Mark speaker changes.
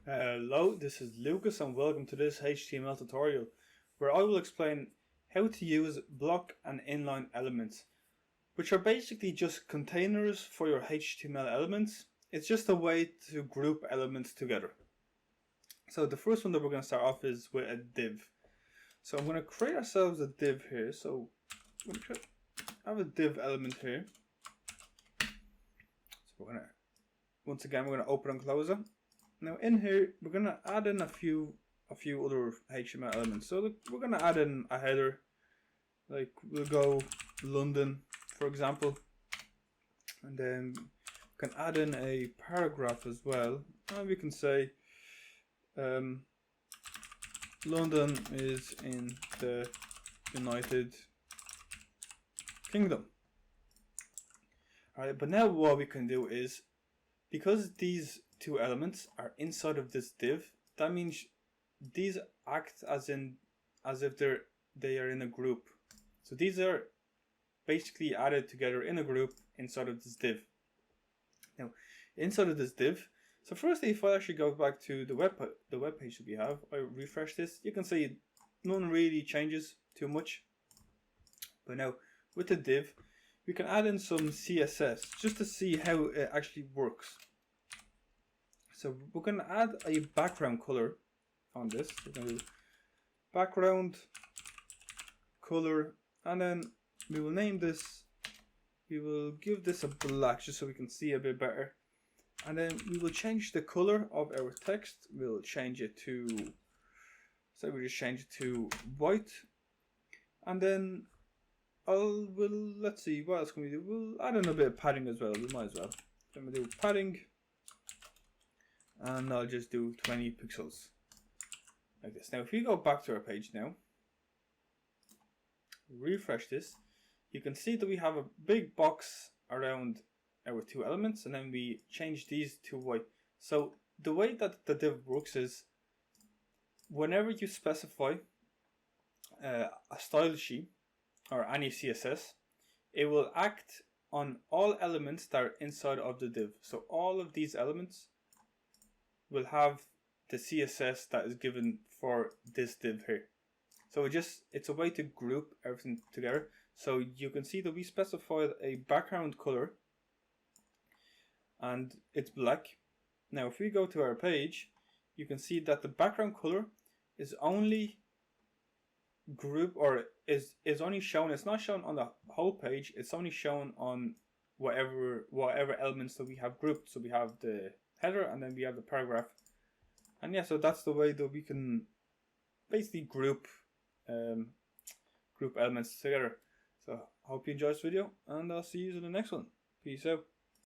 Speaker 1: Hello, this is Lucas and welcome to this HTML tutorial where I will explain how to use block and inline elements, which are basically just containers for your HTML elements. It's just a way to group elements together. So the first one that we're going to start off is with a div. So I'm going to create ourselves a div here. So I'm going to have a div element here. So we're going to, once again, we're going to open and close it. Now in here, we're going to add in a few other HTML elements. So we're going to add in a header, like we'll go London, for example. And then we can add in a paragraph as well. And we can say, London is in the United Kingdom. Alright, but now what we can do is, because these two elements are inside of this div, that means these act as if they are in a group. So these are basically added together in a group inside of this div. Now, inside of this div, so firstly, if I actually go back to the web page that we have, I refresh this, you can see none really changes too much. But now with the div, we can add in some CSS just to see how it actually works. So we're going to add a background color on this. We're going to do background color, and then we will name this. We will give this a black just so we can see a bit better. And then we will change the color of our text. We'll change it to, so we just change it to white. And then let's see, what else can we do? We'll add in a bit of padding as well. We might as well. Then we'll do padding. And I'll just do 20 pixels. Like this. Now if we go back to our page now, refresh this, you can see that we have a big box around our two elements, and then we change these to white. So the way that the div works is, whenever you specify a style sheet or any CSS, it will act on all elements that are inside of the div. So all of these elements will have the CSS that is given for this div here. So it's a way to group everything together. So you can see that we specified a background color and it's black. Now if we go to our page, you can see that the background color is only group, or is only shown, it's not shown on the whole page, it's only shown on whatever elements that we have grouped. So we have the header and then we have the paragraph. And yeah, so that's the way that we can basically group elements together. So I hope you enjoyed this video, and I'll see you in the next one. Peace out.